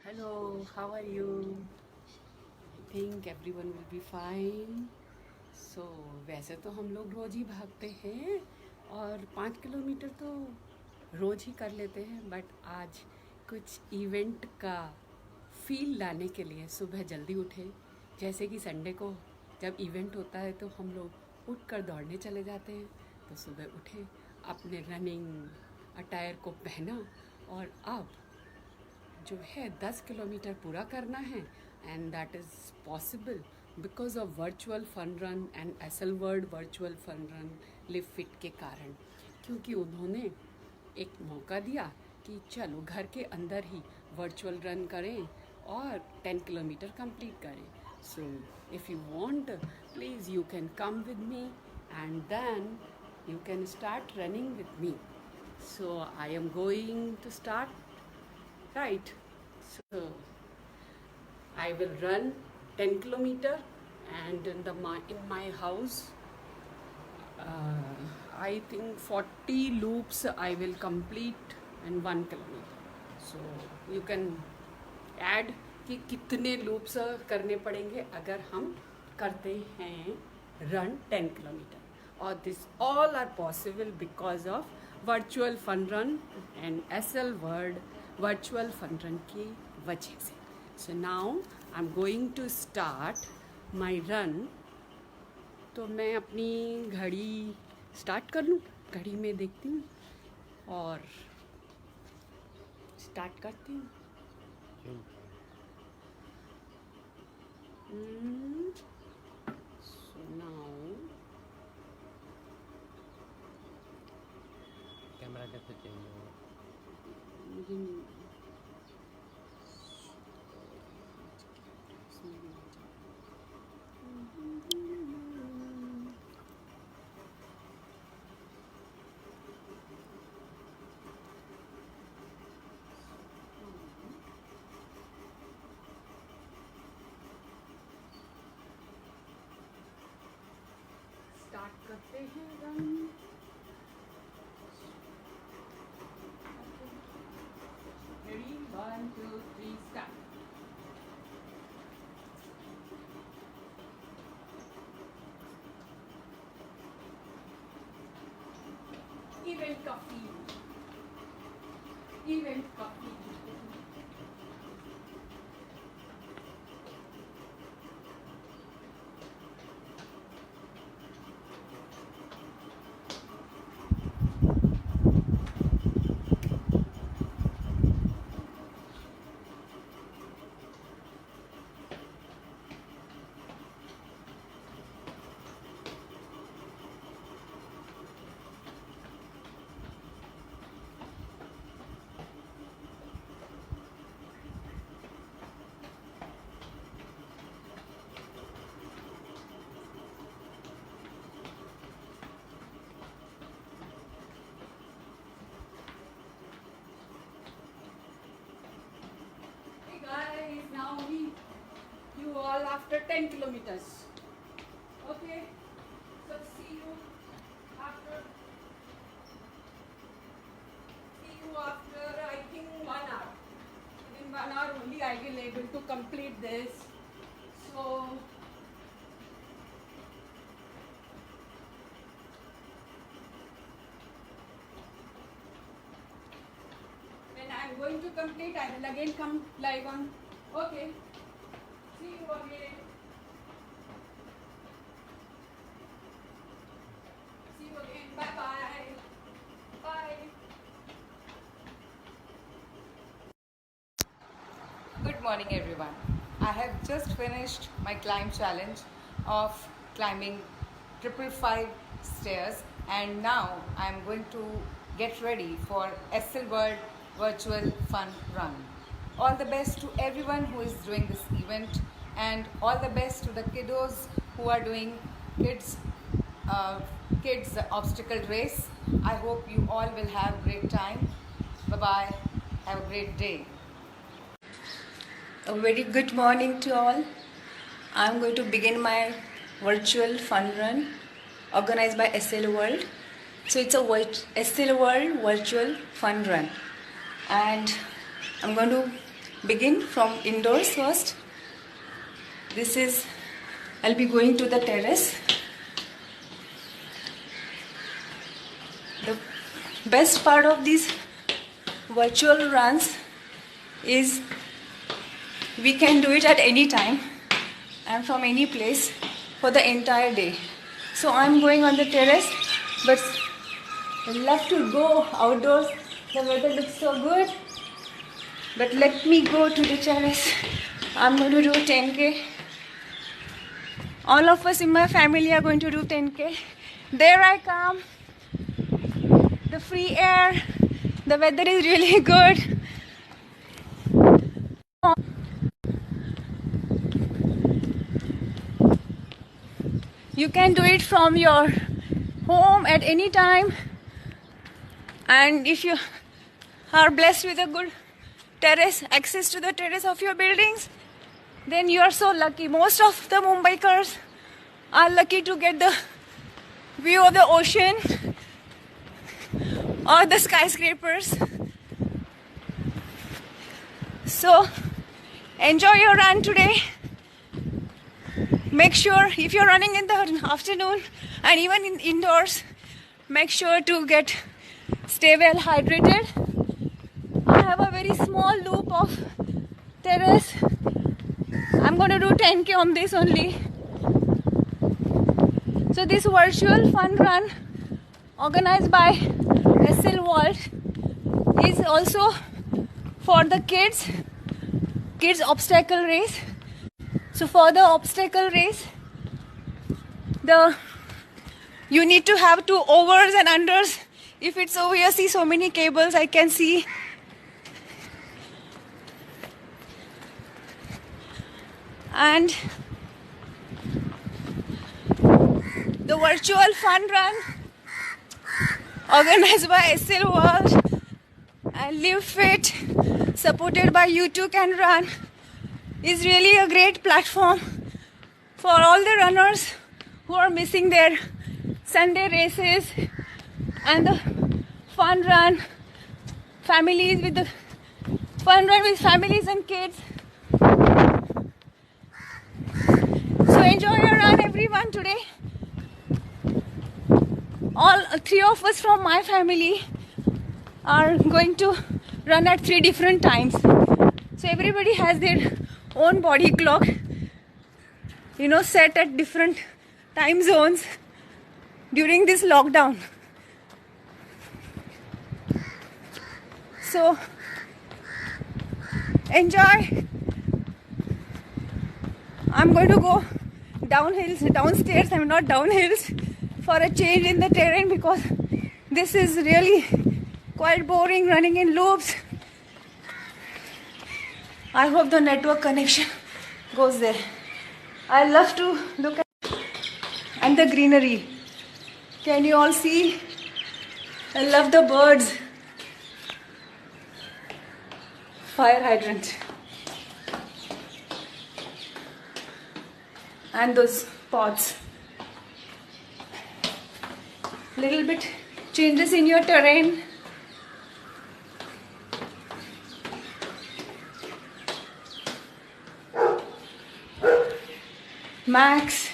Hello, how are you? I think everyone will be fine. So वैसे तो हम लोग रोज़ ही भागते हैं और 5 किलोमीटर तो रोज़ ही कर लेते हैं, बट आज कुछ इवेंट का फील लाने के लिए सुबह जल्दी उठे। जैसे कि संडे को जब इवेंट होता है तो हम लोग उठकर दौड़ने चले जाते हैं, तो सुबह उठे, अपने रनिंग अटायर को पहना और अब जो है 10 किलोमीटर पूरा करना है। And that is possible because of virtual fun run and Essel World virtual fun run live fit के कारण, क्योंकि उन्होंने एक मौका दिया कि चलो घर के अंदर ही वर्चुअल रन करें और 10 किलोमीटर कंप्लीट करें। So if you want, please you can come with me and then you can start running with me. So I am going to start, right? So I will run 10 kilometer, and in my house, I think 40 loops I will complete in 1 kilometer. So you can add कि कितने loops करने पड़ेंगे अगर हम करते हैं run 10 kilometre, और this all are possible because of virtual fun run and Essel World virtual fun run की वजह से। So now I am going to start my run. तो मैं अपनी घड़ी स्टार्ट कर लूँ, घड़ी में देखती हूँ और स्टार्ट करती हूँ। So now कैमरा कैसे चेंज होगा? मुझे स्टार्ट करते हैं रन। Ready, 1 2 3 start. इवेंट का फील, इवेंट का feel. Guys, now meet you all after 10 kilometers. Okay, so see you after I think 1 hour. Within 1 hour only I will able to complete this. So when I am going to complete, I will again come live on. Okay, see you again. See you again. Bye bye. Bye. Good morning everyone. I have just finished my climb challenge of climbing 555 stairs, and now I am going to get ready for SL World Virtual Fun Run. All the best to everyone who is doing this event, and all the best to the kiddos who are doing kids obstacle race. I hope you all will have great time. Bye bye. Have a great day. A very good morning to all. I'm going to begin my virtual fun run organized by SL World. So it's a SL World virtual fun run, and I'm going to begin from indoors first. I'll be going to the terrace. The best part of these virtual runs is we can do it at any time and from any place for the entire day. So I'm going on the terrace, but I'd love to go outdoors. The weather looks so good. But let me go to the terrace. I'm going to do 10K. All of us in my family are going to do 10K. There I come. The free air. The weather is really good. You can do it from your home at any time. And if you are blessed with a good terrace, access to the terrace of your buildings, then you are so lucky. Most of the Mumbaikars are lucky to get the view of the ocean or the skyscrapers. So enjoy your run today. Make sure if you're running in the afternoon and even indoors, make sure to stay well hydrated. I have a very small loop of terrace. I'm going to do 10K on this only. So this virtual fun run organized by SL World is also for the kids obstacle race. So for the obstacle race, you need to have 2 overs and unders. If it's over here, see so many cables I can see. And the virtual fun run organized by SL World and Live Fit, supported by U2 Can Run, is really a great platform for all the runners who are missing their Sunday races and the fun run families with families and kids. So enjoy your run, everyone, today. All 3 of us from my family are going to run at 3 different times. So everybody has their own body clock, set at different time zones during this lockdown. So enjoy. I'm going to go downstairs. I'm not downhills for a change in the terrain because this is really quite boring running in loops. I hope the network connection goes there. I love to look at and the greenery. Can you all see? I love the birds. Fire hydrant. And those pots. Little bit changes in your terrain. Max.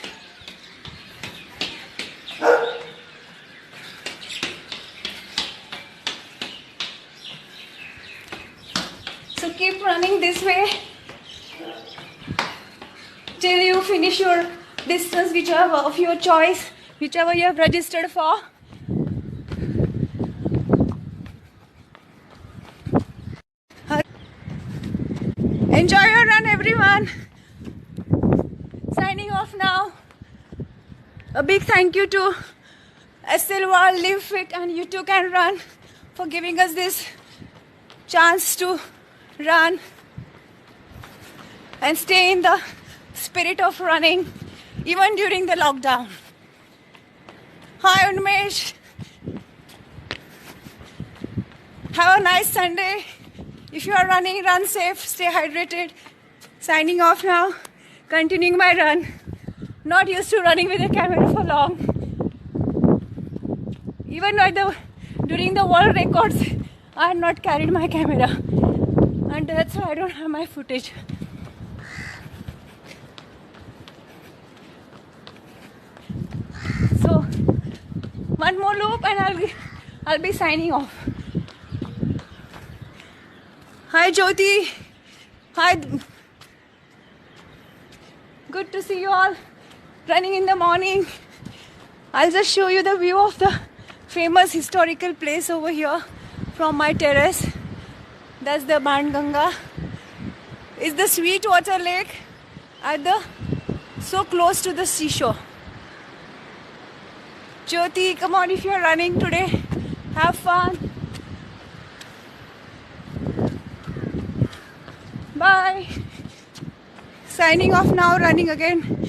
So keep running this way till you finish your distance, whichever of your choice, whichever you have registered for. Enjoy your run, everyone. Signing off now. A big thank you to SL World, Live Fit and U2 Can Run for giving us this chance to run and stay in the spirit of running even during the lockdown. Hi Unmesh. Have a nice Sunday. If you are running, run safe, stay hydrated. Signing off now. Continuing my run. Not used to running with a camera for long. Even during the world records, I had not carried my camera. and that's why I don't have my footage. So one more loop and I'll be signing off. Hi Jyoti. Hi. Good to see you all running in the morning. I'll just show you the view of the famous historical place over here from my terrace. That's the Banganga. It's the Sweetwater Lake so close to the seashore. Jyoti, come on, if you're running today, have fun. Bye. Signing off now, running again.